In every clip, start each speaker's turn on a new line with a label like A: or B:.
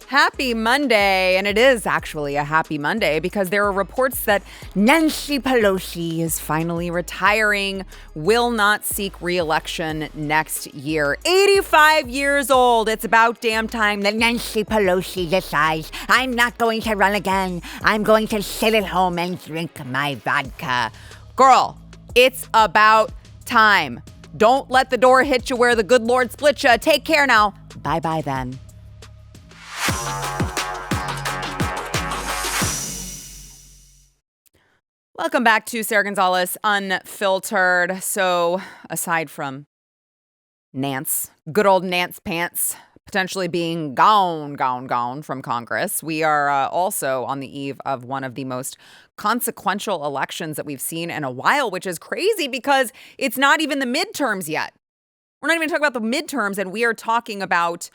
A: Happy Monday, and it is actually a happy Monday because there are reports that Nancy Pelosi is finally retiring, will not seek re-election next year. 85 years old. It's about damn time that Nancy Pelosi decides, I'm not going to run again. I'm going to sit at home and drink my vodka. Girl, it's about time. Don't let the door hit you where the good Lord split you. Take care now. Bye-bye then. Welcome back to Sara Gonzales, Unfiltered. So aside from Nance, good old Nance Pants, potentially being gone from Congress, we are also on the eve of one of the most consequential elections that we've seen in a while, which is crazy because it's not even the midterms yet. We're not even talking about the midterms, and we are talking about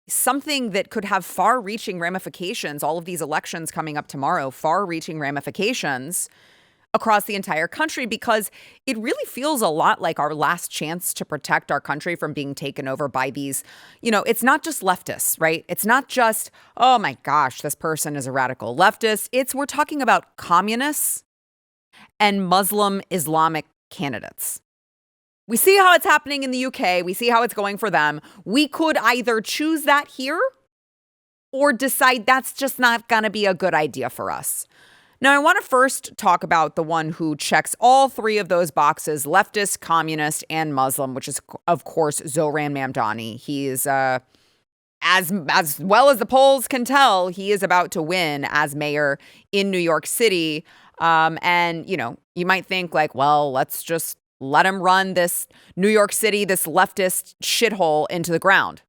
A: something that could have far-reaching ramifications. All of these elections coming up tomorrow, far-reaching ramifications across the entire country, because it really feels a lot like our last chance to protect our country from being taken over by these, it's not just leftists, right? It's not just, oh my gosh, this person is a radical leftist. We're talking about communists and Muslim Islamic candidates. We see how it's happening in the UK. We see how it's going for them. We could either choose that here or decide that's just not going to be a good idea for us. Now, I want to first talk about the one who checks all three of those boxes, leftist, communist, and Muslim, which is, of course, Zohran Mamdani. He is, as well as the polls can tell, he is about to win as mayor in New York City. And, you might think like, well, let's just let him run this New York City, this leftist shithole into the ground.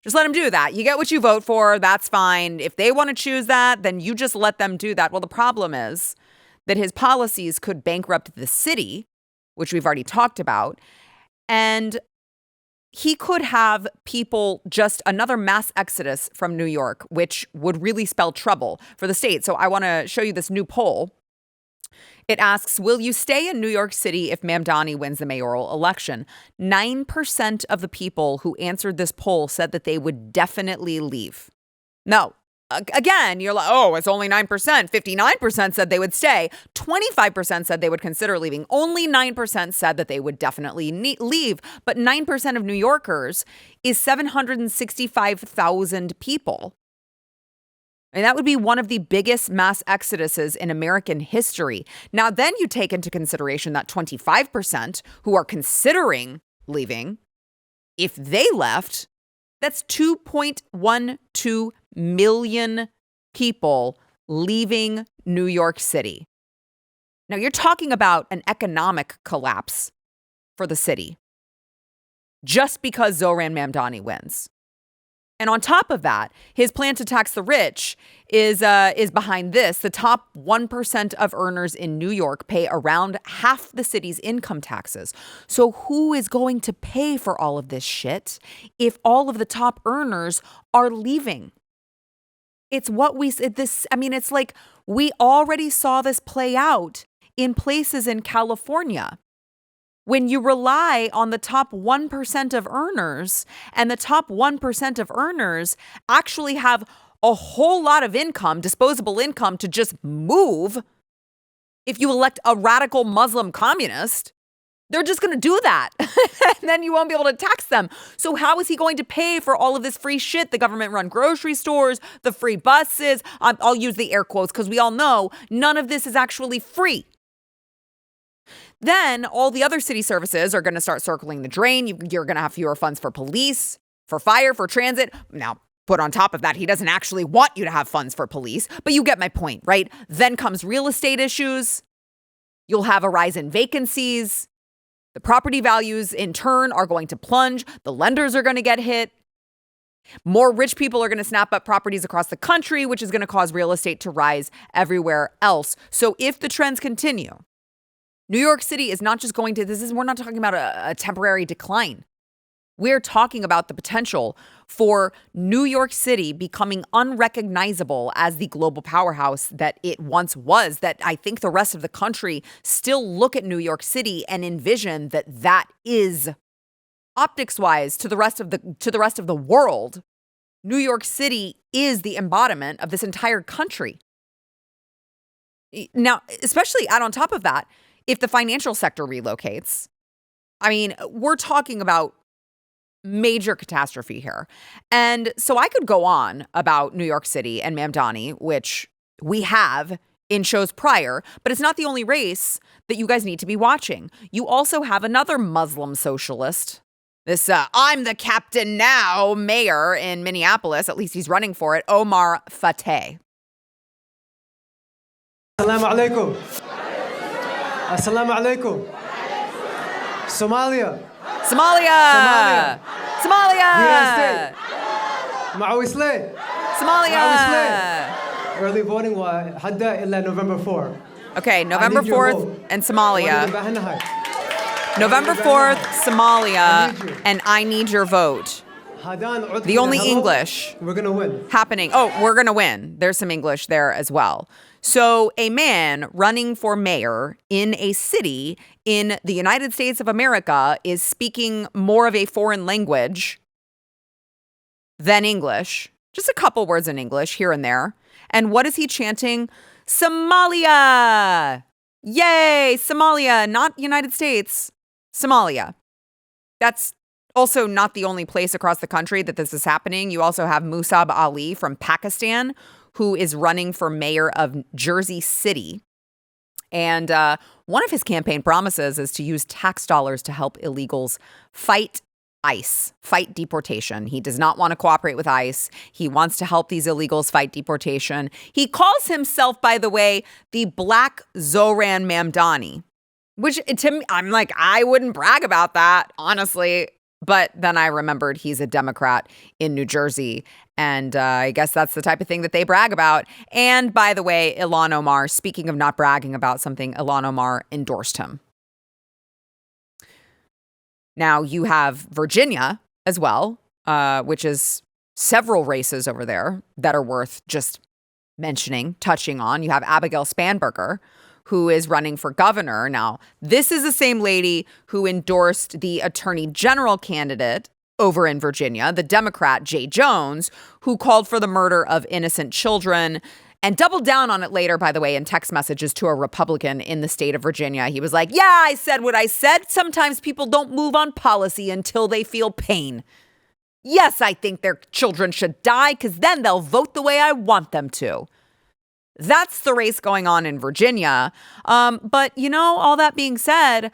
A: Just let him do that. You get what you vote for. That's fine. If they want to choose that, then you just let them do that. Well, the problem is that his policies could bankrupt the city, which we've already talked about. And he could have people, just another mass exodus from New York, which would really spell trouble for the state. So I want to show you this new poll. It asks, will you stay in New York City if Mamdani wins the mayoral election? 9% of the people who answered this poll said that they would definitely leave. No. Again, you're like, oh, it's only 9%. 59% said they would stay. 25% said they would consider leaving. Only 9% said that they would definitely leave. But 9% of New Yorkers is 765,000 people. And that would be one of the biggest mass exoduses in American history. Now, then you take into consideration that 25% who are considering leaving, if they left, that's 2.12 million people leaving New York City. Now, you're talking about an economic collapse for the city just because Zohran Mamdani wins. And on top of that, his plan to tax the rich is behind this. The top 1% of earners in New York pay around half the city's income taxes. So who is going to pay for all of this shit if all of the top earners are leaving? It's like we already saw this play out in places in California. When you rely on the top 1% of earners, and the top 1% of earners actually have a whole lot of income, disposable income, to just move, if you elect a radical Muslim communist, they're just going to do that. And then you won't be able to tax them. So how is he going to pay for all of this free shit? The government-run grocery stores, the free buses. I'll use the air quotes because we all know none of this is actually free. Then all the other city services are going to start circling the drain. You're going to have fewer funds for police, for fire, for transit. Now, put on top of that, he doesn't actually want you to have funds for police, but you get my point, right? Then comes real estate issues. You'll have a rise in vacancies. The property values, in turn, are going to plunge. The lenders are going to get hit. More rich people are going to snap up properties across the country, which is going to cause real estate to rise everywhere else. So if the trends continue, New York City is not just going to, we're not talking about a temporary decline. We're talking about the potential for New York City becoming unrecognizable as the global powerhouse that it once was, that I think the rest of the country still look at New York City and envision that is optics-wise to the rest of the world New York City is the embodiment of this entire country. Now, especially add on top of that, if the financial sector relocates, I mean, we're talking about major catastrophe here. And so I could go on about New York City and Mamdani, which we have in shows prior, but it's not the only race that you guys need to be watching. You also have another Muslim socialist, this I'm the captain now mayor in Minneapolis, at least he's running for it, Omar Fateh.
B: Assalamu alaikum. Assalamu alaikum. Somalia.
A: Somalia.
B: Early voting hadda illa November 4.
A: Okay, November 4th and Somalia. November 4th, Somalia, and I need your vote. The only English
B: we're gonna win.
A: happening. Oh, we're going to win. There's some English there as well. So a man running for mayor in a city in the United States of America is speaking more of a foreign language than English. Just a couple words in English here and there. And what is he chanting? Somalia! Yay, Somalia, not United States, Somalia. That's also not the only place across the country that this is happening. You also have Musab Ali from Pakistan, who is running for mayor of Jersey City. And one of his campaign promises is to use tax dollars to help illegals fight ICE, fight deportation. He does not want to cooperate with ICE. He wants to help these illegals fight deportation. He calls himself, by the way, the Black Zohran Mamdani, which to me, I'm like, I wouldn't brag about that, honestly. But then I remembered he's a Democrat in New Jersey. And I guess that's the type of thing that they brag about. And by the way, Ilhan Omar, speaking of not bragging about something, Ilhan Omar endorsed him. Now you have Virginia as well, which is several races over there that are worth just mentioning, touching on. You have Abigail Spanberger, who is running for governor. Now, this is the same lady who endorsed the attorney general candidate over in Virginia, the Democrat Jay Jones, who called for the murder of innocent children and doubled down on it later, by the way, in text messages to a Republican in the state of Virginia. He was like, yeah, I said what I said. Sometimes people don't move on policy until they feel pain. Yes, I think their children should die because then they'll vote the way I want them to. That's the race going on in Virginia. But, you know, all that being said,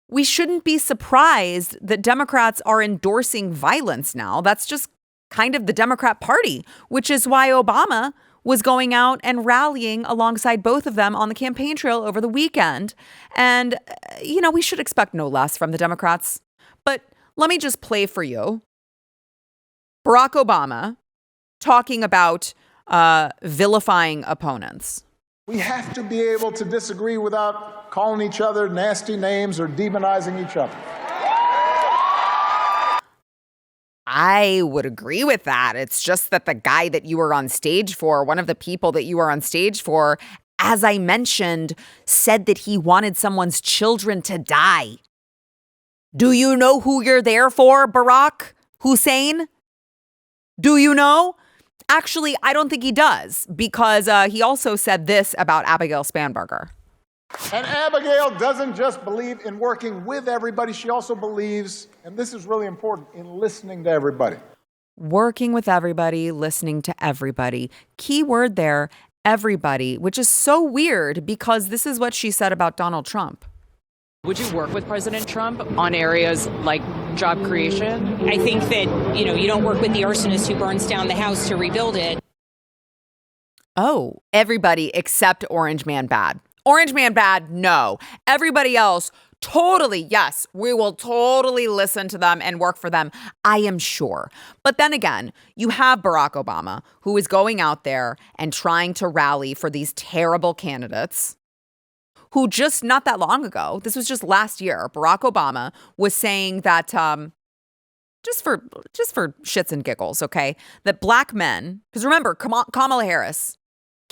A: we shouldn't be surprised that Democrats are endorsing violence now. That's just kind of the Democrat Party, which is why Obama was going out and rallying alongside both of them on the campaign trail over the weekend. And, you know, we should expect no less from the Democrats. But let me just play for you Barack Obama talking about vilifying opponents.
C: We have to be able to disagree without calling each other nasty names or demonizing each other.
A: I would agree with that. It's just that the guy that you were on stage for, one of the people that you were on stage for, as I mentioned, said that he wanted someone's children to die. Do you know who you're there for, Barack Hussein? Do you know? Actually, I don't think he does, because he also said this about Abigail Spanberger.
C: And Abigail doesn't just believe in working with everybody, she also believes, and this is really important, in listening to everybody.
A: Working with everybody, listening to everybody. Key word there, everybody, which is so weird because this is what she said about Donald Trump.
D: Would you work with President Trump on areas like job creation?
E: I think that, you don't work with the arsonist who burns down the house to rebuild it.
A: Oh, everybody except Orange Man Bad. Orange Man Bad, no. Everybody else, totally, yes, we will totally listen to them and work for them, I am sure. But then again, you have Barack Obama, who is going out there and trying to rally for these terrible candidates, who just not that long ago, this was just last year, Barack Obama was saying that, just for shits and giggles, okay, that black men, because remember, Kamala Harris,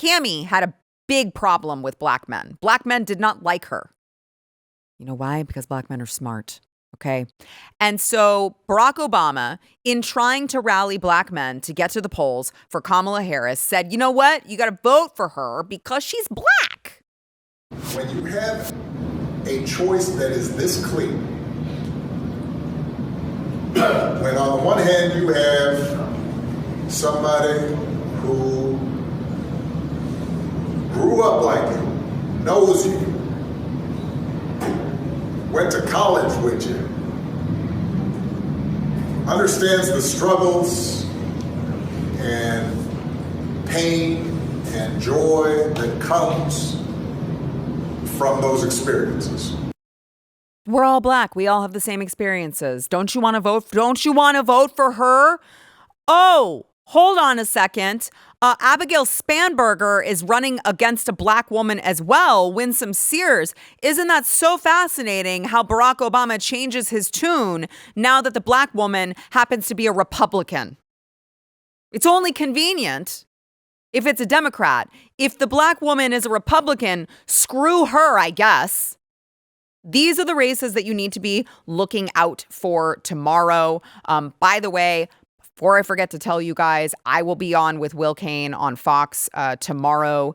A: Cammie had a big problem with black men. Black men did not like her. You know why? Because black men are smart. Okay. And so Barack Obama, in trying to rally black men to get to the polls for Kamala Harris, said, you know what? You got to vote for her because she's black.
F: When you have a choice that is this clear, when on the one hand you have somebody who grew up like you, knows you, went to college with you, understands the struggles and pain and joy that comes from those experiences.
A: We're all black. We all have the same experiences. Don't you want to vote? Don't you want to vote for her? Oh, hold on a second. Abigail Spanberger is running against a black woman as well, Winsome Sears. Isn't that so fascinating how Barack Obama changes his tune now that the black woman happens to be a Republican? It's only convenient if it's a Democrat. If the black woman is a Republican, screw her, I guess. These are the races that you need to be looking out for tomorrow. By the way, before I forget to tell you guys, I will be on with Will Cain on Fox tomorrow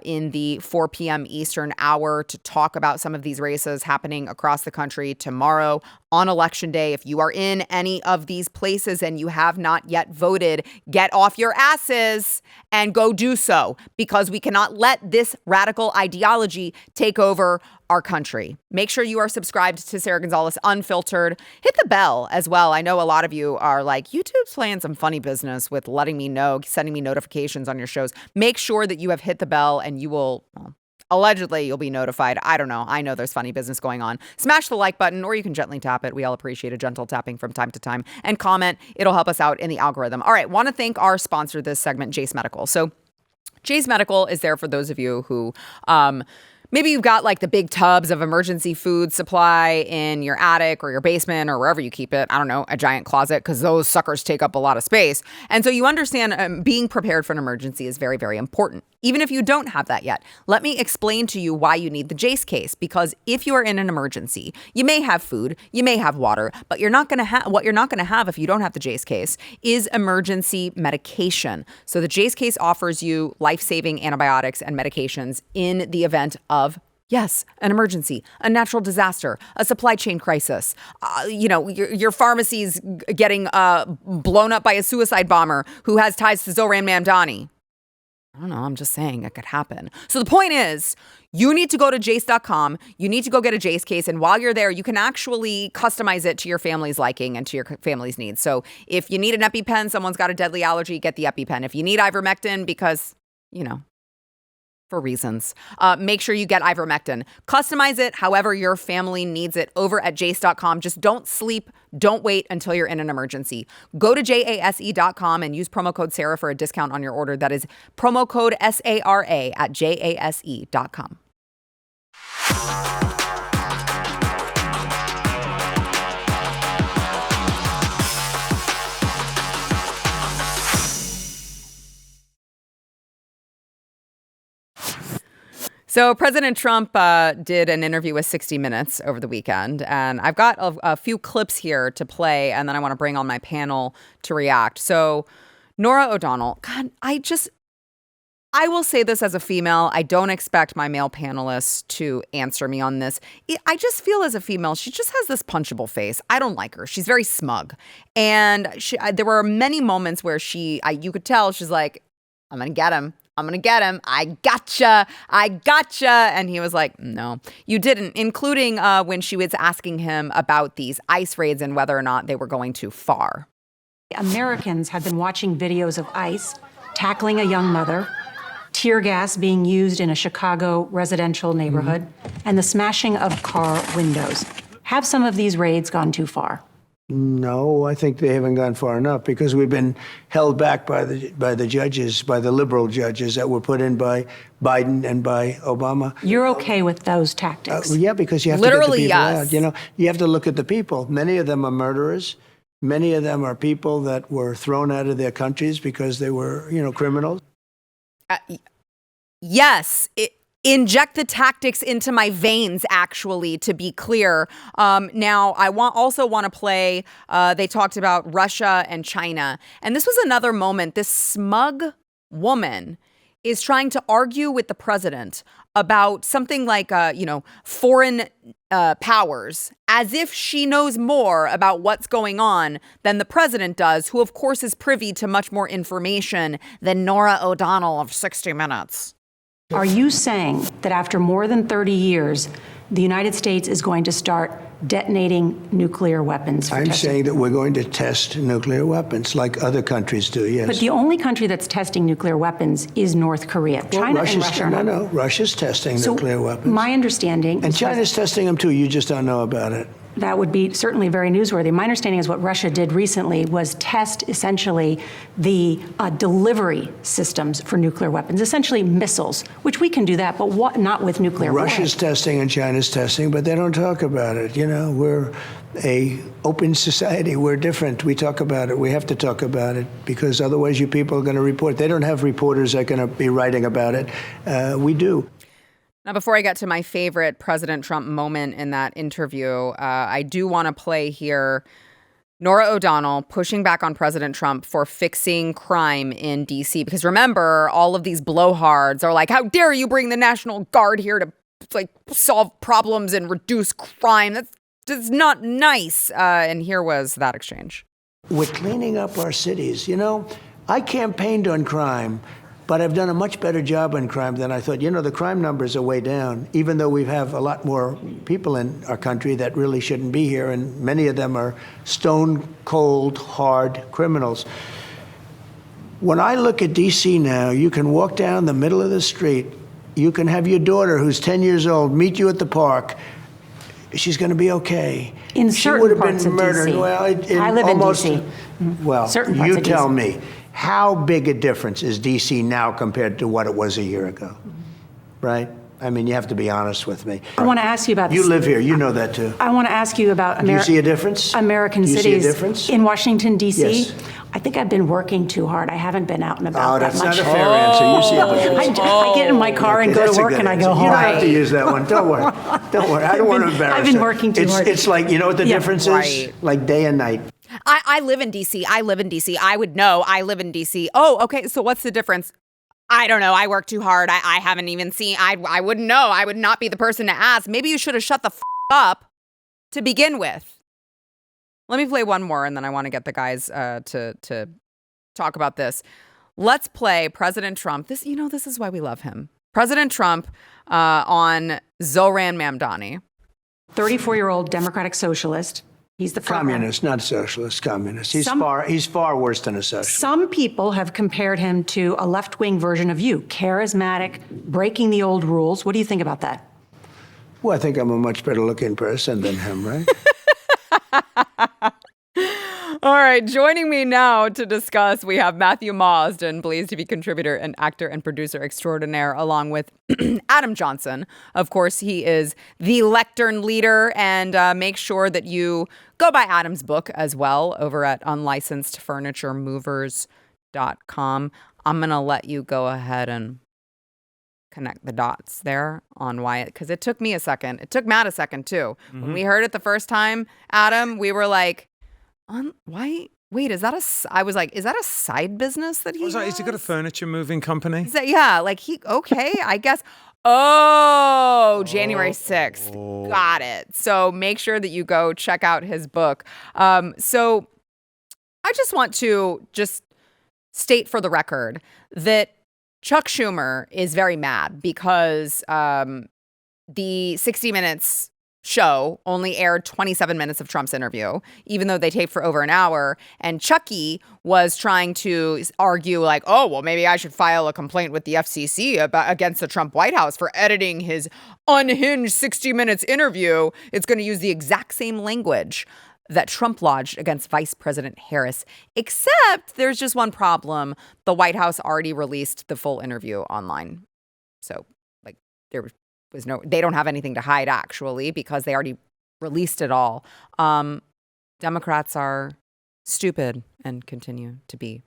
A: in the 4 p.m. Eastern hour to talk about some of these races happening across the country tomorrow on Election Day. If you are in any of these places and you have not yet voted, get off your asses and go do so, because we cannot let this radical ideology take over our country. Make sure you are subscribed to Sara Gonzales Unfiltered. Hit the bell as well. I know a lot of you are like, YouTube's playing some funny business with letting me know, sending me notifications on your shows. Make sure that you have hit the bell and you will, well, allegedly, you'll be notified. I don't know. I know there's funny business going on. Smash the like button, or you can gently tap it. We all appreciate a gentle tapping from time to time. And comment. It'll help us out in the algorithm. All right. Want to thank our sponsor this segment, Jase Medical. So Jase Medical is there for those of you who maybe you've got like the big tubs of emergency food supply in your attic or your basement or wherever you keep it. I don't know, a giant closet, because those suckers take up a lot of space. And so you understand being prepared for an emergency is very, very important. Even if you don't have that yet, let me explain to you why you need the Jase case. Because if you are in an emergency, you may have food, you may have water, but you're not going to have what you're not going to have if you don't have the Jase case is emergency medication. So the Jase case offers you life-saving antibiotics and medications in the event of, yes, an emergency, a natural disaster, a supply chain crisis. Your pharmacy's getting blown up by a suicide bomber who has ties to Zohran Mamdani. I don't know. I'm just saying it could happen. So the point is, you need to go to jase.com. You need to go get a Jase case. And while you're there, you can actually customize it to your family's liking and to your family's needs. So if you need an EpiPen, someone's got a deadly allergy, get the EpiPen. If you need ivermectin because, for reasons, make sure you get ivermectin. Customize it however your family needs it over at jase.com. Just don't sleep. Don't wait until you're in an emergency. Go to jase.com and use promo code Sara for a discount on your order. That is promo code SARA at jase.com. So President Trump did an interview with 60 Minutes over the weekend, and I've got a few clips here to play, and then I want to bring on my panel to react. So Norah O'Donnell, God, I will say this as a female. I don't expect my male panelists to answer me on this. I just feel as a female, she just has this punchable face. I don't like her. She's very smug. And there were many moments where you could tell she's like, I'm going to get him. I'm going to get him. I gotcha. And he was like, no, you didn't, including when she was asking him about these ICE raids and whether or not they were going too far.
G: Americans have been watching videos of ICE tackling a young mother, tear gas being used in a Chicago residential neighborhood, and the smashing of car windows. Have some of these raids gone too far?
H: No, I think they haven't gone far enough because we've been held back by the judges, by the liberal judges that were put in by Biden and by Obama.
G: You're okay with those tactics?
H: Yeah, because you have
A: literally,
H: to get the people
A: yes.
H: out. You have to look at the people. Many of them are murderers. Many of them are people that were thrown out of their countries because they were, criminals.
A: Yes. inject the tactics into my veins, actually, to be clear. Now, I also want to play, they talked about Russia and China. And this was another moment. This smug woman is trying to argue with the president about something like, foreign powers, as if she knows more about what's going on than the president does, who, of course, is privy to much more information than Norah O'Donnell of 60 Minutes.
G: Are you saying that after more than 30 years, the United States is going to start detonating nuclear weapons?
H: I'm saying that we're going to test nuclear weapons like other countries do, yes.
G: But the only country that's testing nuclear weapons is North Korea. China and Russia are not.
H: No, Russia's testing nuclear weapons.
G: My understanding...
H: And China's testing them too, you just don't know about it.
G: That would be certainly very newsworthy. My understanding is what Russia did recently was test essentially the delivery systems for nuclear weapons, essentially missiles, which we can do that, but not with nuclear warheads.
H: Russia's testing and China's testing, but they don't talk about it. You know, we're a open society. We're different. We talk about it. We have to talk about it because otherwise you people are going to report. They don't have reporters that are going to be writing about it. We do.
A: Now, before I get to my favorite President Trump moment in that interview, I do want to play here Norah O'Donnell pushing back on President Trump for fixing crime in D.C. Because remember, all of these blowhards are like, how dare you bring the National Guard here to solve problems and reduce crime? That's not nice. And here was that exchange.
H: We're cleaning up our cities. You know, I campaigned on crime, but I've done a much better job on crime than I thought. You know, the crime numbers are way down, even though we have a lot more people in our country that really shouldn't be here, and many of them are stone cold, hard criminals. When I look at D.C. now, you can walk down the middle of the street. You can have your daughter, who's 10 years old, meet you at the park. She's going to be okay.
G: In
H: she
G: certain
H: would have
G: parts
H: been
G: of
H: murdered.
G: D.C.
H: Well,
G: I live
H: almost,
G: in D.C.
H: Well,
G: Certain parts
H: you
G: of
H: tell
G: D.C.
H: me. How big a difference is D.C. now compared to what it was a year ago? Right? I mean, you have to be honest with me.
G: I want to ask you about this.
H: You live here. You know that, too.
G: I want to ask you about
H: Do you see a difference?
G: American
H: Do you
G: cities
H: see a difference?
G: in Washington, D.C.
H: Yes.
G: I think I've been working too hard. I haven't been out and about that much.
H: Oh, that's not a fair answer. You see a difference.
G: I get in my car and go
H: That's
G: to
H: a
G: work
H: good
G: and I
H: answer.
G: go home.
H: You don't have to use that one. Don't worry. Don't worry. I don't want to embarrass
G: I've been
H: her.
G: working too hard.
H: It's like, you know what the difference is?
A: Right.
H: Like day and night.
A: I live in D.C. I would know. I live in D.C. Oh, okay. So what's the difference? I don't know. I work too hard. I haven't even seen. I wouldn't know. I would not be the person to ask. Maybe you should have shut the up to begin with. Let me play one more, and then I want to get the guys to talk about this. Let's play President Trump. This is why we love him. President Trump on Zohran Mamdani.
G: 34-year-old Democratic socialist. He's the
H: Communist, not socialist, communist. He's far worse than a socialist.
G: Some people have compared him to a left-wing version of you, charismatic, breaking the old rules. What do you think about that?
H: Well, I think I'm a much better looking person than him, right?
A: All right, joining me now to discuss, we have Matthew Marsden, Blaze TV contributor and actor and producer extraordinaire, along with Adam Johnson. Of course, he is the lectern leader, and make sure that you go buy Adam's book as well over at unlicensed.furnituremovers.com. I'm going to let you go ahead and connect the dots there on why because it took me a second. It took Matt a second, too. Mm-hmm. When we heard it the first time, Adam, we were like, why? Wait, is that I was like, is that a side business that he has?
I: Has he got a furniture moving company?
A: Yeah, like okay, I guess. Oh, January 6th. Got it. So make sure that you go check out his book. So I just want to state for the record that Chuck Schumer is very mad because the 60 Minutes show only aired 27 minutes of Trump's interview, even though they taped for over an hour. And Chucky was trying to argue like, oh, well, maybe I should file a complaint with the FCC against the Trump White House for editing his unhinged 60 Minutes interview. It's going to use the exact same language that Trump lodged against Vice President Harris, except there's just one problem. The White House already released the full interview online. So like there was they don't have anything to hide actually because they already released it all. Democrats are stupid and continue to be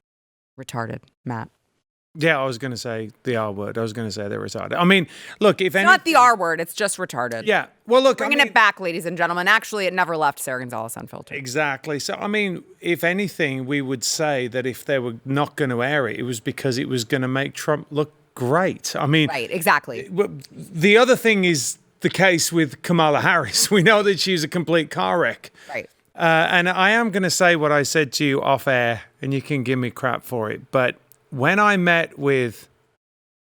A: retarded, Matt.
I: Yeah, I was going to say the R word. I was going to say they're retarded. I mean, look, if
A: It's not the R word. It's just retarded.
I: Yeah. Well, look,
A: Bringing it back, ladies and gentlemen. Actually, it never left Sara Gonzales Unfiltered.
I: Exactly. So, I mean, if anything, we would say that if they were not going to air it, it was because it was going to make Trump look great. I mean,
A: right, exactly.
I: The other thing is the case with Kamala Harris. We know that she's a complete car wreck.
A: Right.
I: And I am going to say what I said to you off air, and you can give me crap for it. But when I met with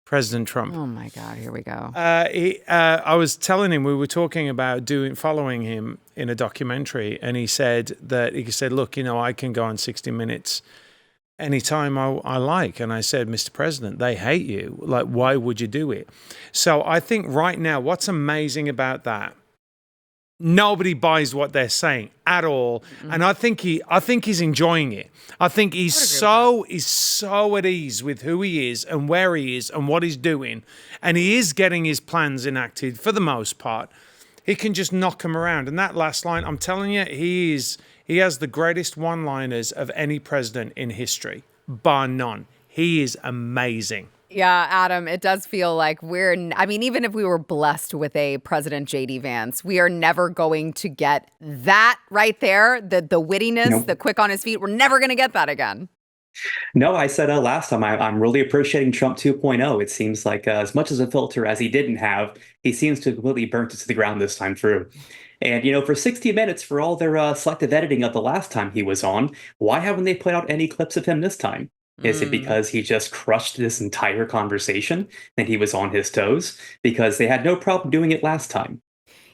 I: President Trump,
A: oh my God, here we go.
I: I was telling him we were talking about following him in a documentary, and he said, look, I can go on 60 Minutes anytime I like. And I said, Mr. President, they hate you. Like, why would you do it? So I think right now, what's amazing about that, nobody buys what they're saying at all. Mm-hmm. And I think he's enjoying it. I think he's so at ease with who he is and where he is and what he's doing. And he is getting his plans enacted for the most part. He can just knock them around. And that last line, I'm telling you, he has the greatest one-liners of any president in history, bar none. He is amazing.
A: Yeah, Adam, it does feel like even if we were blessed with a President J.D. Vance, we are never going to get that right there, the wittiness, the quick on his feet. We're never going to get that again.
J: No, I said last time, I'm really appreciating Trump 2.0. It seems like as much as a filter as he didn't have, he seems to have completely burnt it to the ground this time through. And, for 60 Minutes, for all their selective editing of the last time he was on, why haven't they put out any clips of him this time? Is it because he just crushed this entire conversation and he was on his toes? Because they had no problem doing it last time.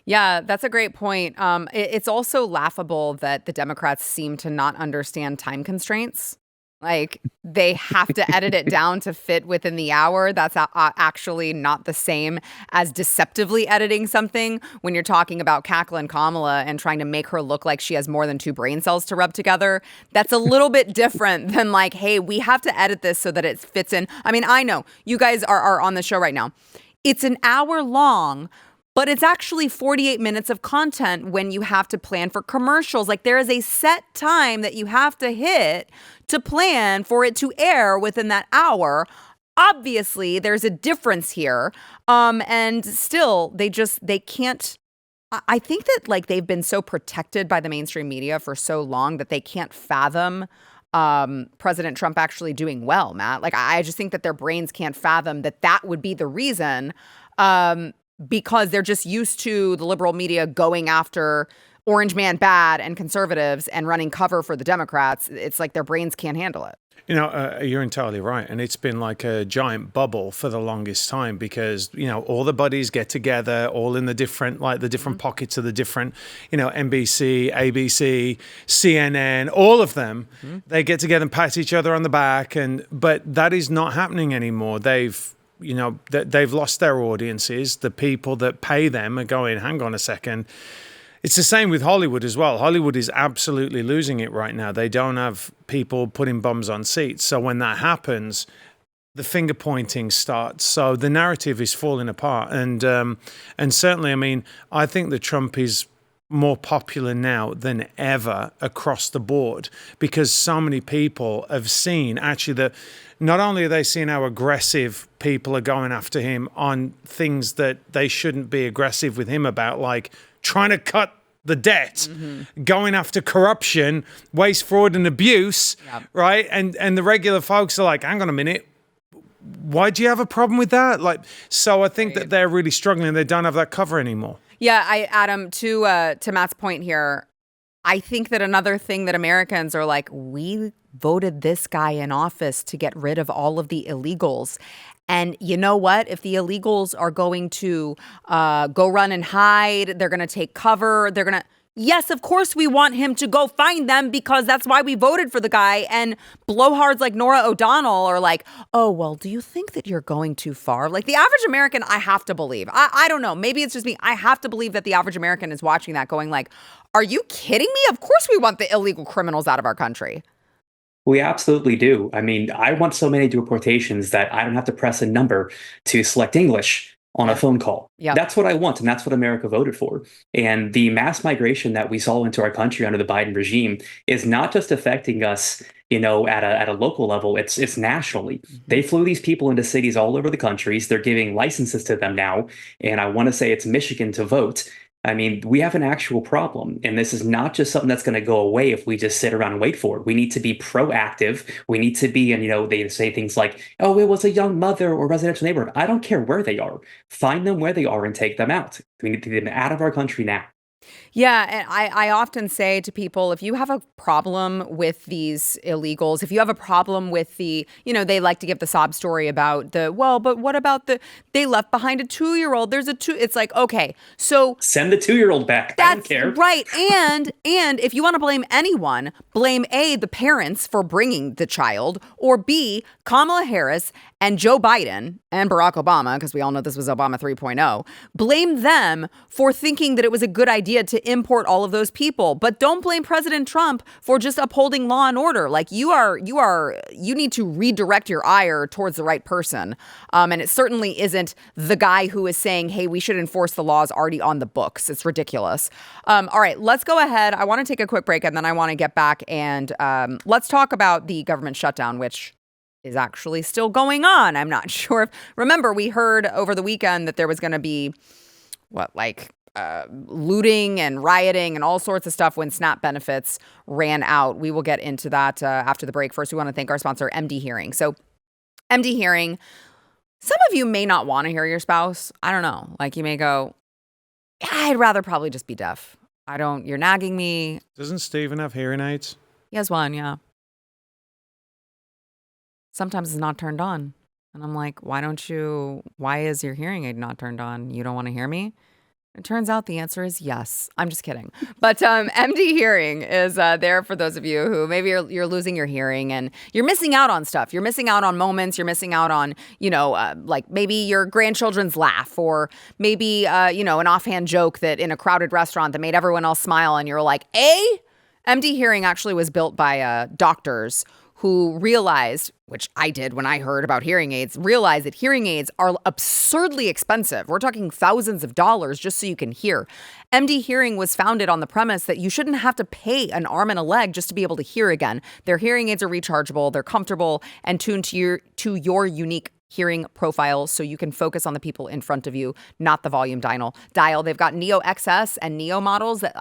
A: Yeah, that's a great point. It's also laughable that the Democrats seem to not understand time constraints. Like, they have to edit it down to fit within the hour. That's actually not the same as deceptively editing something when you're talking about cackling Kamala and trying to make her look like she has more than two brain cells to rub together. That's a little bit different than like, hey, we have to edit this so that it fits in. I mean, I know you guys are on the show right now. It's an hour long, but it's actually 48 minutes of content when you have to plan for commercials. Like, there is a set time that you have to hit to plan for it to air within that hour. Obviously, there's a difference here. And still, they can't. I think that like they've been so protected by the mainstream media for so long that they can't fathom President Trump actually doing well, Matt. Like, I just think that their brains can't fathom that would be the reason. Because they're just used to the liberal media going after Orange Man bad and conservatives and running cover for the Democrats. It's like their brains can't handle it.
I: You're entirely right. And it's been like a giant bubble for the longest time because, all the buddies get together, all in the different pockets of the different, NBC, ABC, CNN, all of them, they get together and pat each other on the back. But that is not happening anymore. They've lost their audiences. The people that pay them are going, hang on a second. It's the same with Hollywood as well. Hollywood is absolutely losing it right now. They don't have people putting bums on seats. So when that happens, the finger pointing starts. So the narrative is falling apart. And certainly, I mean, I think that Trump is more popular now than ever across the board because so many people have seen actually that not only are they seeing how aggressive people are going after him on things that they shouldn't be aggressive with him about, like trying to cut the debt, going after corruption, waste, fraud, and abuse, right? And the regular folks are like, hang on a minute, why do you have a problem with that? Like, so I think that they're really struggling. They don't have that cover anymore.
A: Yeah, Adam, to Matt's point here, I think that another thing that Americans are like, we voted this guy in office to get rid of all of the illegals. And you know what? If the illegals are going to go run and hide, they're going to take cover, yes, of course we want him to go find them because that's why we voted for the guy. And blowhards like Norah O'Donnell are like, oh, well, do you think that you're going too far? Like the average American, I have to believe. I don't know. Maybe it's just me. I have to believe that the average American is watching that going like, are you kidding me? Of course we want the illegal criminals out of our country.
J: We absolutely do. I mean, I want so many deportations that I don't have to press a number to select English on a phone call.
A: Yep.
J: That's what I want, and that's what America voted for. And the mass migration that we saw into our country under the Biden regime is not just affecting us, at a local level. It's nationally. They flew these people into cities all over the countries. They're giving licenses to them now, and I want to say it's Michigan to vote. I mean, we have an actual problem, and this is not just something that's going to go away if we just sit around and wait for it. We need to be proactive. We need to be, and they say things like, oh, it was a young mother or residential neighborhood. I don't care where they are. Find them where they are and take them out. We need to get them out of our country now.
A: Yeah, and I often say to people, if you have a problem with these illegals, if you have a problem with they like to give the sob story about but what about they left behind a 2-year-old? It's like, okay, so
J: send the 2-year-old back. I don't care.
A: Right. And if you want to blame anyone, blame A, the parents for bringing the child, or B, Kamala Harris and Joe Biden and Barack Obama, because we all know this was Obama 3.0, blame them for thinking that it was a good idea to import all of those people. But don't blame President Trump for just upholding law and order. Like you need to redirect your ire towards the right person. And it certainly isn't the guy who is saying, hey, we should enforce the laws already on the books. It's ridiculous. All right, let's go ahead. I want to take a quick break and then I want to get back and let's talk about the government shutdown, which is actually still going on. I'm not sure. Remember, we heard over the weekend that there was going to be looting and rioting and all sorts of stuff when SNAP benefits ran out. We will get into that after the break. First, we want to thank our sponsor, MDHearing. So MDHearing, some of you may not want to hear your spouse. I don't know. Like you may go, I'd rather probably just be deaf. You're nagging me.
I: Doesn't Steven have hearing aids?
A: He has one, yeah. Sometimes it's not turned on. And I'm like, why is your hearing aid not turned on? You don't want to hear me? It turns out the answer is yes. I'm just kidding. But MDHearing is there for those of you who maybe you're losing your hearing and you're missing out on stuff. You're missing out on moments. You're missing out on, like maybe your grandchildren's laugh or maybe, an offhand joke that in a crowded restaurant that made everyone else smile. And you're like, MDHearing actually was built by doctors who realized, which I did when I heard about hearing aids, realized that hearing aids are absurdly expensive. We're talking thousands of dollars just so you can hear. MDHearing was founded on the premise that you shouldn't have to pay an arm and a leg just to be able to hear again. Their hearing aids are rechargeable, they're comfortable, and tuned to your unique hearing profile so you can focus on the people in front of you, not the volume dial. They've got Neo XS and Neo models that,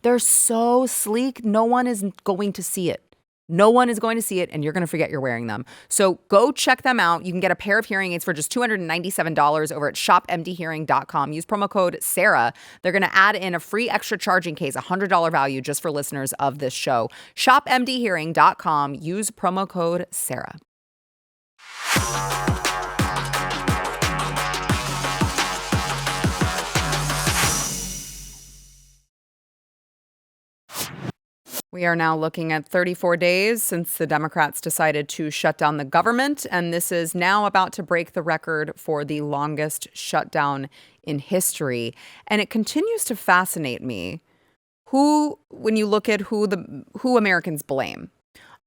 A: they're so sleek, no one is going to see it. No one is going to see it, and you're going to forget you're wearing them. So go check them out. You can get a pair of hearing aids for just $297 over at shopmdhearing.com. Use promo code Sara. They're going to add in a free extra charging case, $100 value just for listeners of this show. Shopmdhearing.com. Use promo code Sara. We are now looking at 34 days since the Democrats decided to shut down the government, and this is now about to break the record for the longest shutdown in history. And it continues to fascinate me when you look at who Americans blame.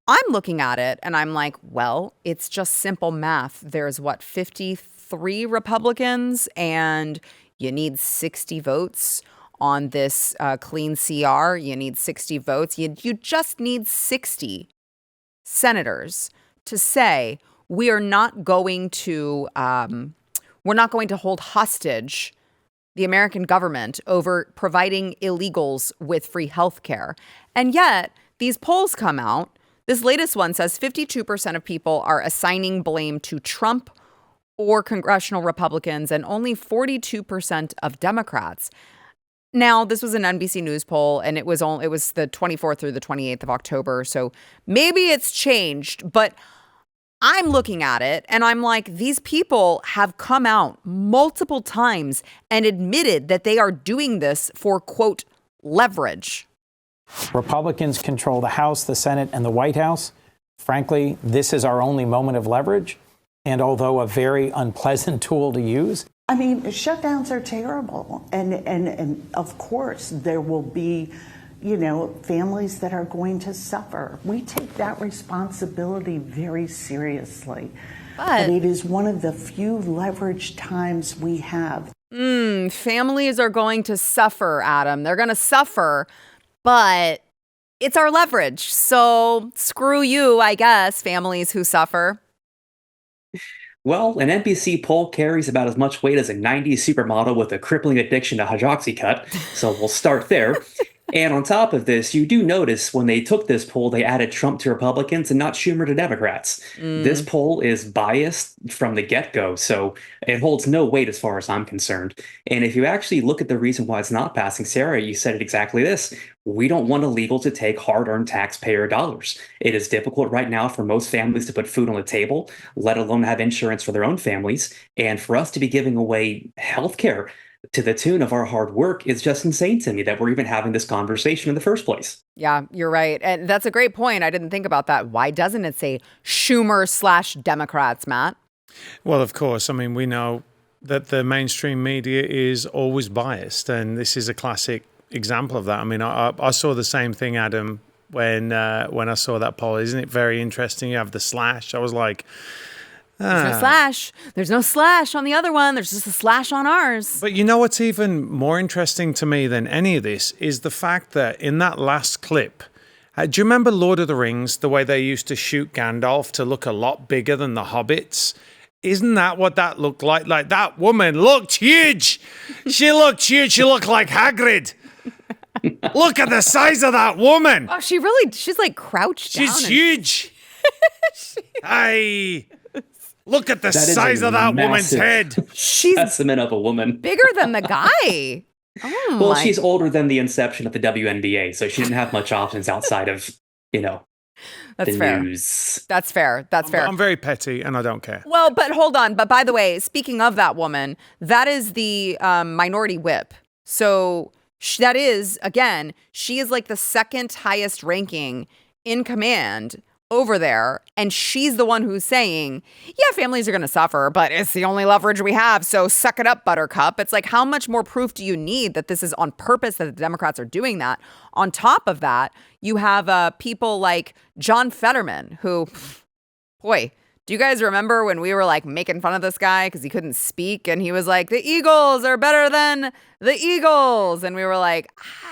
A: I'm looking at it and I'm like, well, it's just simple math. There's 53 Republicans, and you need 60 votes on this clean CR. You need 60 votes. You just need 60 senators to say we are not going to hold hostage the American government over providing illegals with free health care. And yet these polls come out. This latest one says 52% of people are assigning blame to Trump or congressional Republicans, and only 42% of Democrats. Now, this was an NBC News poll, and it was the 24th through the 28th of October, so maybe it's changed, but I'm looking at it, and I'm like, these people have come out multiple times and admitted that they are doing this for, quote, leverage.
K: Republicans control the House, the Senate, and the White House. Frankly, this is our only moment of leverage, and although a very unpleasant tool to use,
L: I mean, shutdowns are terrible. And of course, there will be, families that are going to suffer. We take that responsibility very seriously. But it is one of the few leveraged times we have.
A: Families are going to suffer, Adam. They're going to suffer, but it's our leverage. So screw you, I guess, families who suffer.
J: Well, an NBC poll carries about as much weight as a 90s supermodel with a crippling addiction to hydroxycut, so we'll start there. And on top of this, you do notice when they took this poll, they added Trump to Republicans and not Schumer to Democrats. This poll is biased from the get-go, so it holds no weight as far as I'm concerned. And if you actually look at the reason why it's not passing, Sarah, you said it exactly this. We don't want illegal to take hard-earned taxpayer dollars. It is difficult right now for most families to put food on the table, let alone have insurance for their own families. And for us to be giving away health care to the tune of our hard work is just insane to me that we're even having this conversation in the first place.
A: Yeah, you're right. And that's a great point. I didn't think about that. Why doesn't it say Schumer/Democrats, Matt?
I: Well, of course. I mean, we know that the mainstream media is always biased, and this is a classic example of that. I mean, I saw the same thing, Adam, when I saw that poll. Isn't it very interesting? You have the slash. I was like,
A: there's no slash. There's no slash on the other one. There's just a slash on ours.
I: But you know what's even more interesting to me than any of this is the fact that in that last clip, do you remember Lord of the Rings, the way they used to shoot Gandalf to look a lot bigger than the hobbits? Isn't that what that looked like? Like, that woman looked huge. She looked huge. She looked like Hagrid. Look at the size of that woman.
A: Oh, she's like crouched down.
I: She's huge. Look at the size of that woman's head.
A: She's
J: specimen of a woman.
A: Bigger than the guy. Oh,
J: well, she's older than the inception of the WNBA, so she didn't have much options outside of,
A: That's
J: the
A: fair.
J: news.
A: That's fair. That's fair.
I: I'm very petty and I don't care.
A: Well, but hold on. But by the way, speaking of that woman, that is the minority whip. So that is, again, she is like the second highest ranking in command over there, and she's the one who's saying, yeah, families are going to suffer, but it's the only leverage we have, so suck it up, buttercup. It's like, how much more proof do you need that this is on purpose, that the Democrats are doing that? On top of that, you have people like John Fetterman, who, boy, do you guys remember when we were like making fun of this guy because he couldn't speak, and he was like, the Eagles are better than the Eagles, and we were like,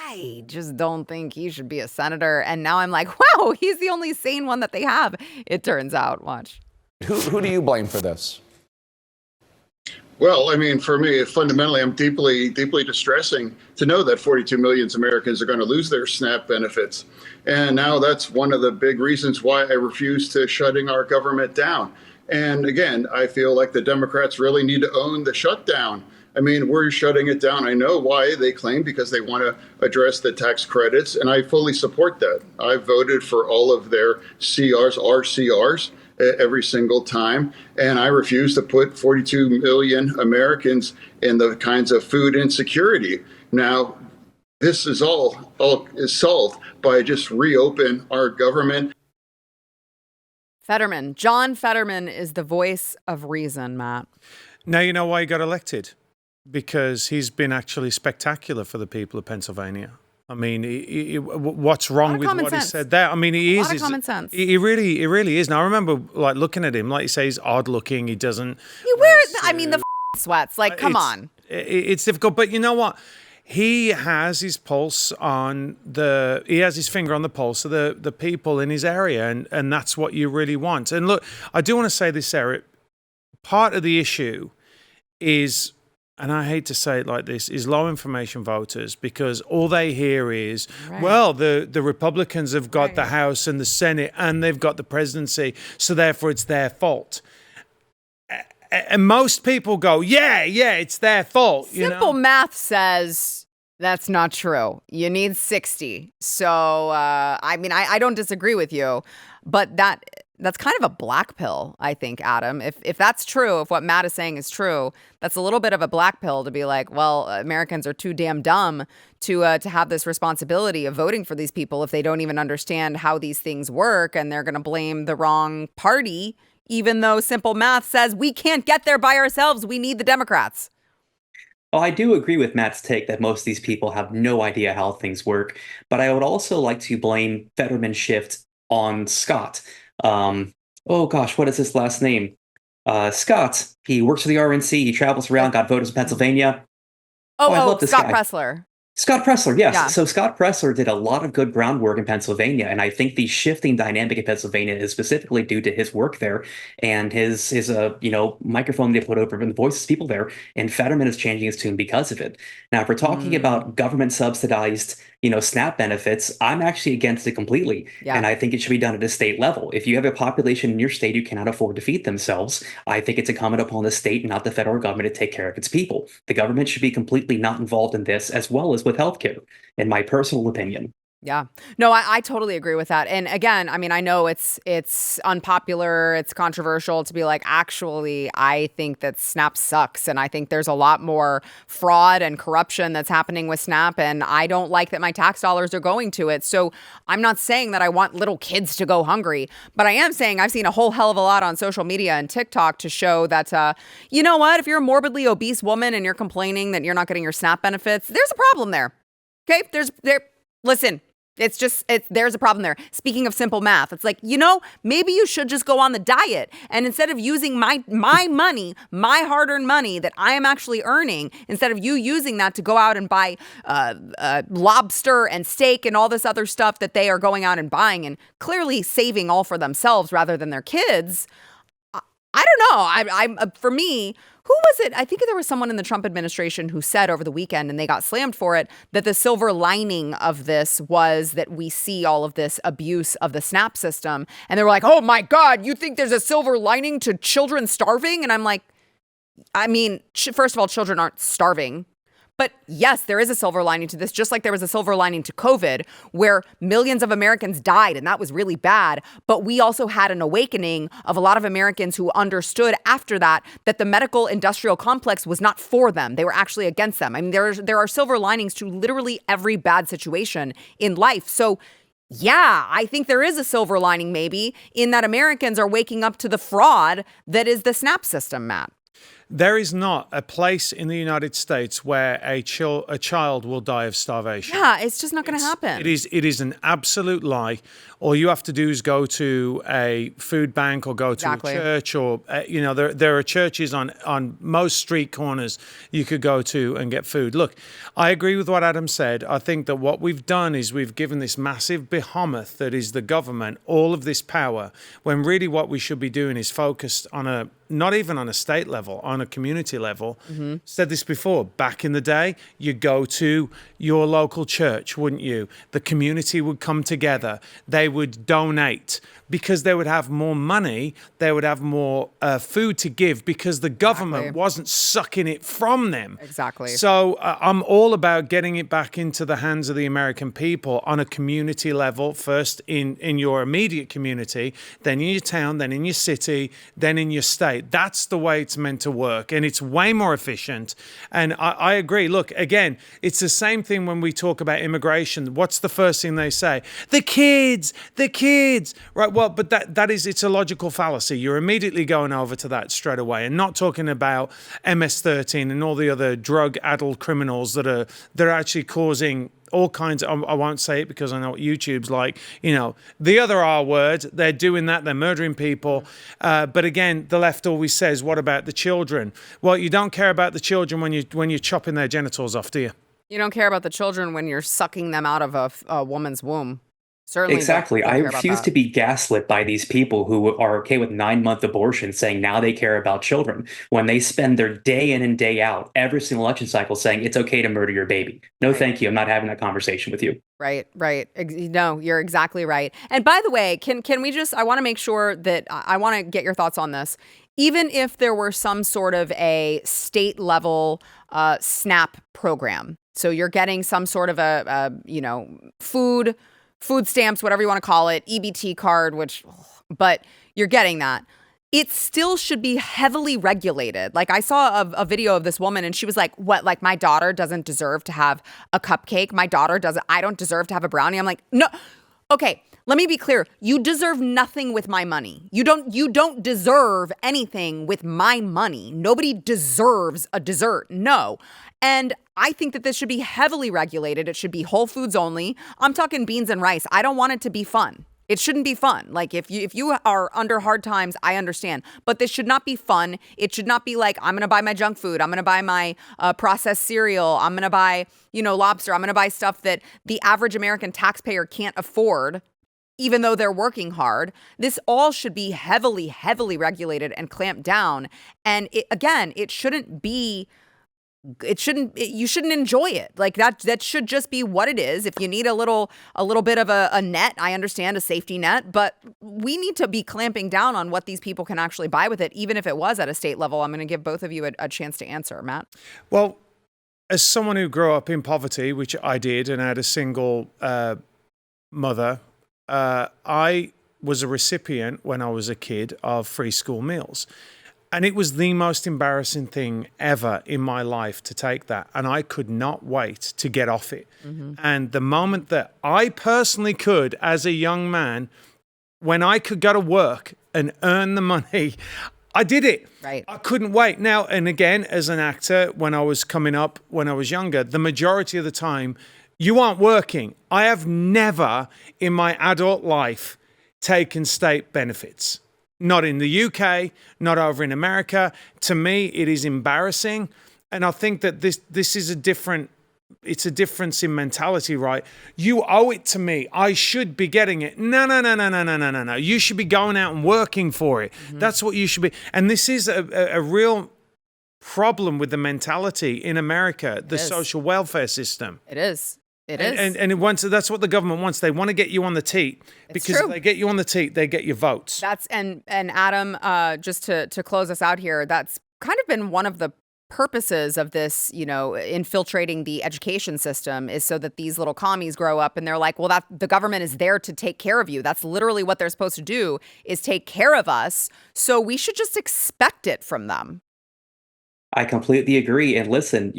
A: I just don't think he should be a senator. And now I'm like, wow, he's the only sane one that they have, it turns out. Watch.
M: Who do you blame for this?
C: Well, I mean, for me, fundamentally, I'm deeply distressing to know that 42 million Americans are going to lose their SNAP benefits. And now that's one of the big reasons why I refuse to shutting our government down. And again, I feel like the Democrats really need to own the shutdown. I mean, we're shutting it down. I know why they claim, because they want to address the tax credits, and I fully support that. I voted for all of their RCRs, every single time, and I refuse to put 42 million Americans in the kinds of food insecurity. Now, this is all is solved by just reopen our government.
A: Fetterman. John Fetterman is the voice of reason, Matt.
I: Now you know why he got elected. Because he's been actually spectacular for the people of Pennsylvania. I mean, what's wrong with what he said there? I mean, he is.
A: A lot of common sense.
I: He really is. Now, I remember like looking at him, like you say, he's odd looking. He doesn't.
A: You wear, the sweats. Like, come on.
I: It's difficult, but you know what? He has his pulse on he has his finger on the pulse of the people in his area, and that's what you really want. And look, I do want to say this, Sarah. Part of the issue is, and I hate to say it like this, is low information voters, because all they hear is, well, the Republicans have got the House and the Senate and they've got the presidency, so therefore it's their fault. And most people go, yeah, it's their fault.
A: Simple math says that's not true. You need 60. So, I don't disagree with you, but that's kind of a black pill, I think, Adam. If that's true, if what Matt is saying is true, that's a little bit of a black pill to be like, well, Americans are too damn dumb to have this responsibility of voting for these people if they don't even understand how these things work, and they're going to blame the wrong party, even though simple math says we can't get there by ourselves. We need the Democrats.
J: Oh, I do agree with Matt's take that most of these people have no idea how things work, but I would also like to blame Fetterman's shift on Scott. Oh gosh, what is his last name? Scott. He works for the RNC. He travels around, got voters in Pennsylvania. I love this
A: Scott
J: guy.
A: Pressler.
J: Scott Pressler, yes.
A: Yeah.
J: So Scott Pressler did a lot of good groundwork in Pennsylvania, and I think the shifting dynamic in Pennsylvania is specifically due to his work there and his microphone they put over and the voices of people there. And Fetterman is changing his tune because of it. Now, if we're talking about government subsidized, SNAP benefits, I'm actually against it completely.
A: Yeah.
J: And I think it should be done at a state level. If you have a population in your state who cannot afford to feed themselves, I think it's incumbent upon the state, not the federal government, to take care of its people. The government should be completely not involved in this, as well as with healthcare, in my personal opinion.
A: Yeah. No, I totally agree with that. And again, I mean, I know it's unpopular, it's controversial to be like, actually, I think that SNAP sucks. And I think there's a lot more fraud and corruption that's happening with SNAP. And I don't like that my tax dollars are going to it. So I'm not saying that I want little kids to go hungry, but I am saying I've seen a whole hell of a lot on social media and TikTok to show that, you know what, if you're a morbidly obese woman and you're complaining that you're not getting your SNAP benefits, there's a problem there. Okay? Listen. There's a problem there. Speaking of simple math, it's like, maybe you should just go on the diet. And instead of using my money, my hard-earned money that I am actually earning, instead of you using that to go out and buy lobster and steak and all this other stuff that they are going out and buying and clearly saving all for themselves rather than their kids, I don't know. For me, who was it? I think there was someone in the Trump administration who said over the weekend, and they got slammed for it, that the silver lining of this was that we see all of this abuse of the SNAP system. And they were like, oh my God, you think there's a silver lining to children starving? And I'm like, I mean, first of all, children aren't starving. But yes, there is a silver lining to this, just like there was a silver lining to COVID, where millions of Americans died, and that was really bad. But we also had an awakening of a lot of Americans who understood after that the medical industrial complex was not for them. They were actually against them. I mean, there are silver linings to literally every bad situation in life. So yeah, I think there is a silver lining maybe in that Americans are waking up to the fraud that is the SNAP system, Matt.
I: There is not a place in the United States where a child will die of starvation.
A: Yeah, it's just not going to happen.
I: It is an absolute lie. All you have to do is go to a food bank or go to a church, or there are churches on most street corners you could go to and get food. Look, I agree with what Adam said. I think that what we've done is we've given this massive behemoth that is the government all of this power, when really what we should be doing is focused on not even on a state level, on a community level. Mm-hmm. Said this before, back in the day, you go to your local church, wouldn't you? The community would come together. They would donate because they would have more money. They would have more food to give because the government wasn't sucking it from them.
A: Exactly.
I: So I'm all about getting it back into the hands of the American people on a community level, first in your immediate community, then in your town, then in your city, then in your state. That's the way it's meant to work, and it's way more efficient. And I agree. Look, again, it's the same thing when we talk about immigration. What's the first thing they say? The kids, right? Well, but it's a logical fallacy. You're immediately going over to that straight away, and not talking about MS-13 and all the other drug-addled criminals that are actually causing all kinds of, I won't say it because I know what YouTube's like, the other R word, they're doing that, they're murdering people. But again, the left always says, what about the children? Well, you don't care about the children when you're chopping their genitals off, do you?
A: You don't care about the children when you're sucking them out of a woman's womb. Certainly
J: exactly. I refuse to be gaslit by these people who are okay with 9-month abortion, saying now they care about children, when they spend their day in and day out, every single election cycle, saying it's okay to murder your baby. No, thank you. I'm not having that conversation with you.
A: Right. No, you're exactly right. And by the way, can we just, I want to make sure that I want to get your thoughts on this. Even if there were some sort of a state level SNAP program, so you're getting some sort of a food stamps, whatever you want to call it, EBT card, but you're getting that. It still should be heavily regulated. Like I saw a video of this woman and she was like, what, like my daughter doesn't deserve to have a cupcake. I don't deserve to have a brownie. I'm like, no. Okay. Let me be clear. You deserve nothing with my money. You don't deserve anything with my money. Nobody deserves a dessert. No. And I think that this should be heavily regulated. It should be Whole Foods only. I'm talking beans and rice. I don't want it to be fun. It shouldn't be fun. Like if you are under hard times, I understand. But this should not be fun. It should not be like, I'm going to buy my junk food. I'm going to buy my processed cereal. I'm going to buy, lobster. I'm going to buy stuff that the average American taxpayer can't afford, even though they're working hard. This all should be heavily, heavily regulated and clamped down. And it shouldn't be. You shouldn't enjoy it. Like that should just be what it is. If you need a little bit of a net, I understand, a safety net, but we need to be clamping down on what these people can actually buy with it, even if it was at a state level. I'm going to give both of you a chance to answer. Matt?
I: Well, as someone who grew up in poverty, which I did, and had a single mother, I was a recipient when I was a kid of free school meals. And it was the most embarrassing thing ever in my life to take that. And I could not wait to get off it. Mm-hmm. And the moment that I personally could, as a young man, when I could go to work and earn the money, I did it.
A: Right.
I: I couldn't wait. Now, and again, as an actor, when I was coming up, when I was younger, the majority of the time, you aren't working. I have never in my adult life taken state benefits. Not in the UK, not over in America. To me, it is embarrassing. And I think that this is it's a difference in mentality, right? You owe it to me. I should be getting it. No. You should be going out and working for it. Mm-hmm. That's what you should be. And this is a real problem with the mentality in America, the social welfare system.
A: It is. It is.
I: And that's what the government wants. They want to get you on the teat, because if they get you on the teat, they get your votes.
A: That's and Adam, just to close us out here, that's kind of been one of the purposes of this, infiltrating the education system, is so that these little commies grow up and they're like, well, that the government is there to take care of you. That's literally what they're supposed to do, is take care of us. So we should just expect it from them.
J: I completely agree. And listen,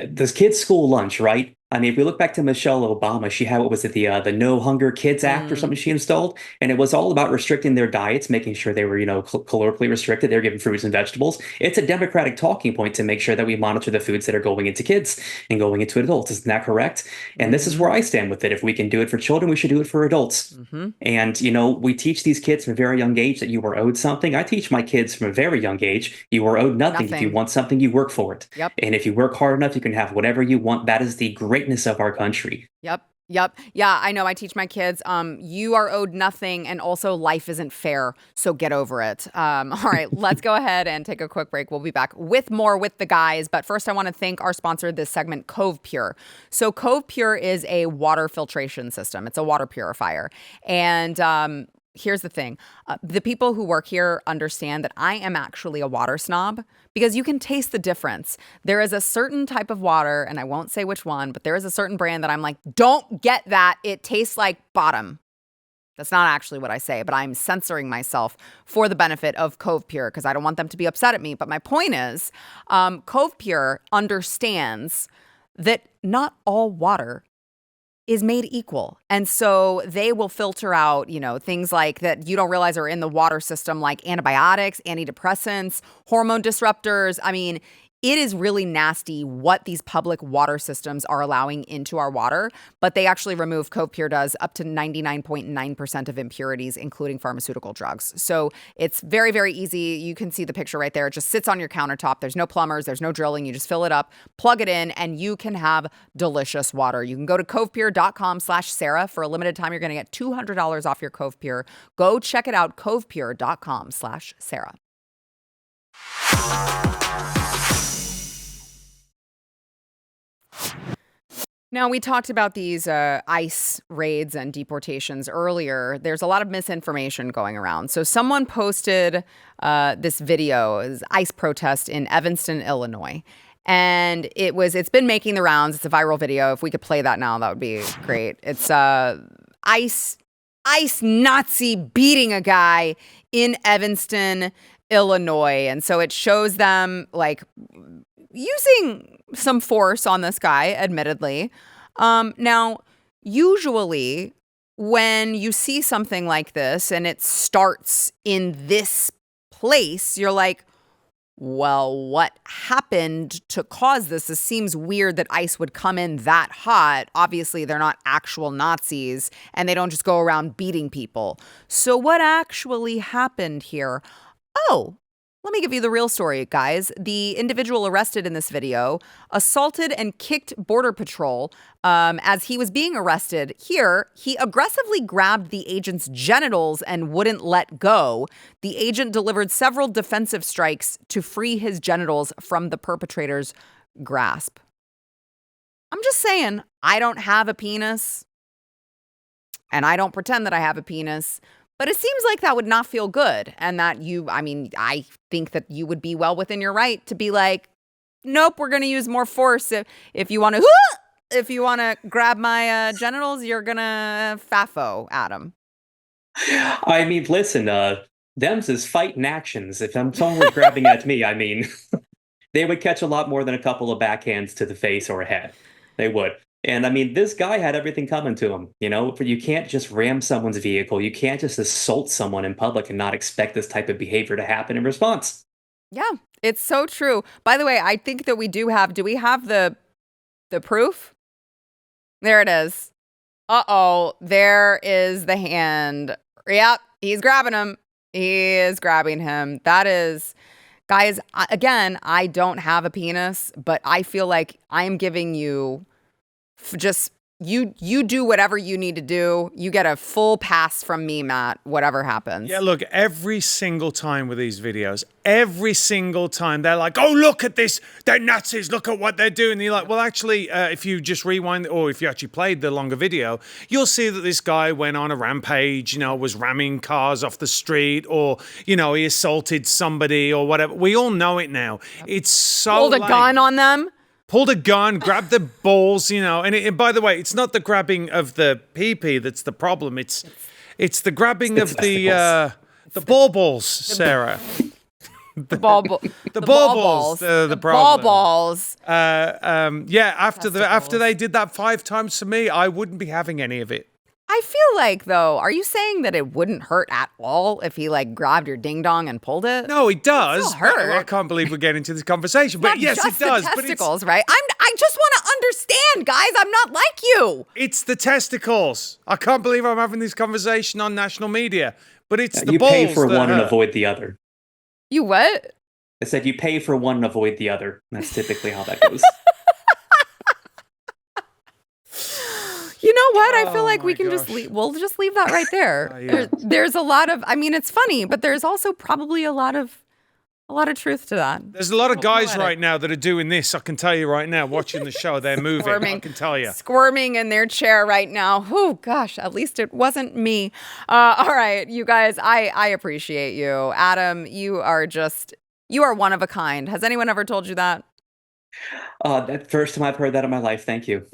J: this kid's school lunch, right? I mean, if we look back to Michelle Obama, she had, what was it, the No Hunger Kids Act or something she installed? And it was all about restricting their diets, making sure they were, calorically restricted. They were given fruits and vegetables. It's a Democratic talking point to make sure that we monitor the foods that are going into kids and going into adults. Isn't that correct? And this is where I stand with it. If we can do it for children, we should do it for adults. Mm-hmm. And, we teach these kids from a very young age that you were owed something. I teach my kids from a very young age, you are owed nothing. If you want something, you work for it.
A: Yep.
J: And if you work hard enough, you can have whatever you want. That is the greatness of our country.
A: Yep. Yeah, I know. I teach my kids, you are owed nothing, and also life isn't fair, so get over it. All right, let's go ahead and take a quick break. We'll be back with more with the guys, but first I want to thank our sponsor this segment, Cove Pure. So Cove Pure is a water filtration system. It's a water purifier. And here's the thing. The people who work here understand that I am actually a water snob, because you can taste the difference. There is a certain type of water, and I won't say which one, but there is a certain brand that I'm like, don't get that. It tastes like bottom. That's not actually what I say, but I'm censoring myself for the benefit of Cove Pure, because I don't want them to be upset at me. But my point is, Cove Pure understands that not all water is made equal. And so they will filter out, things like that you don't realize are in the water system, like antibiotics, antidepressants, hormone disruptors. I mean, it is really nasty what these public water systems are allowing into our water, but they actually remove, Cove Pure does, up to 99.9% of impurities, including pharmaceutical drugs. So it's very, very easy. You can see the picture right there. It just sits on your countertop. There's no plumbers. There's no drilling. You just fill it up, plug it in, and you can have delicious water. You can go to covepure.com/Sara. For a limited time, you're going to get $200 off your Cove Pure. Go check it out, covepure.com/Sara. Now, we talked about these ICE raids and deportations earlier. There's a lot of misinformation going around. So someone posted this video, ICE protest in Evanston, Illinois. And it's been making the rounds. It's a viral video. If we could play that now, that would be great. It's ICE Nazi beating a guy in Evanston, Illinois. And so it shows them like using some force on this guy, admittedly. Now, usually when you see something like this and it starts in this place, you're like, well, what happened to cause this? It seems weird that ICE would come in that hot. Obviously, they're not actual Nazis, and they don't just go around beating people. So what actually happened here? Oh, let me give you the real story, guys. The individual arrested in this video assaulted and kicked Border Patrol. As he was being arrested here, he aggressively grabbed the agent's genitals and wouldn't let go. The agent delivered several defensive strikes to free his genitals from the perpetrator's grasp. I'm just saying, I don't have a penis, and I don't pretend that I have a penis. But it seems like that would not feel good. And that I think that you would be well within your right to be like, nope, we're going to use more force. If you want to grab my genitals, you're going to FAFO, Adam.
J: I mean, listen, them's is fighting actions. If someone were grabbing at me, I mean, they would catch a lot more than a couple of backhands to the face or a head. They would. And I mean, this guy had everything coming to him. You can't just ram someone's vehicle. You can't just assault someone in public and not expect this type of behavior to happen in response.
A: Yeah, it's so true. By the way, I think that do we have the proof? There it is. Uh-oh, there is the hand. Yep, he's grabbing him. He is grabbing him. That is, guys, again, I don't have a penis, but I feel like I'm giving you just you do whatever you need to do. You get a full pass from me, Matt, whatever happens.
I: Yeah, look, every single time with these videos, every single time they're like, oh, look at this. They're Nazis. Look at what they're doing. And you're like, well, actually, if you just rewind or if you actually played the longer video, you'll see that this guy went on a rampage, was ramming cars off the street or, he assaulted somebody or whatever. We all know it now. It's so
A: Pulled a gun on them.
I: Pulled a gun, grabbed the balls, and by the way, it's not the grabbing of the pee-pee that's the problem. It's the grabbing of the ball balls, Sarah.
A: The ball balls.
I: The problem.
A: Ball balls.
I: Yeah, after they did that 5 times to me, I wouldn't be having any of it.
A: I feel like, though, are you saying that it wouldn't hurt at all if he, grabbed your ding-dong and pulled it?
I: No, it does.
A: It'll hurt.
I: I can't believe we're getting into this conversation. But yes, it does.
A: The testicles, right? I just want to understand, guys. I'm not like you.
I: It's the testicles. I can't believe I'm having this conversation on national media. But it's the
J: you
I: balls.
J: You pay for one and avoid the other.
A: You what?
J: I said you pay for one and avoid the other. That's typically how that goes.
A: You know what? I feel like we can we'll just leave that right there. Yeah. There's a lot of, it's funny, but there's also probably a lot of truth to that.
I: There's a lot of guys right now that are doing this. I can tell you right now, watching the show, they're moving. I can tell you.
A: Squirming in their chair right now. Oh, gosh, at least it wasn't me. All right, you guys, I appreciate you. Adam, you are one of a kind. Has anyone ever told you that?
J: That first time I've heard that in my life. Thank you.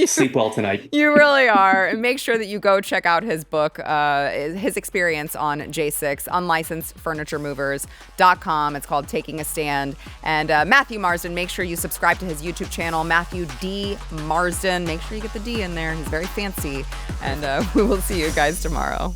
J: Sleep well tonight.
A: You really are. And make sure that you go check out his book, his experience on J6, unlicenssedfurnituremovers.com. It's called Taking a Stand. And Matthew Marsden, make sure you subscribe to his YouTube channel, Matthew D. Marsden. Make sure you get the D in there. He's very fancy. And we will see you guys tomorrow.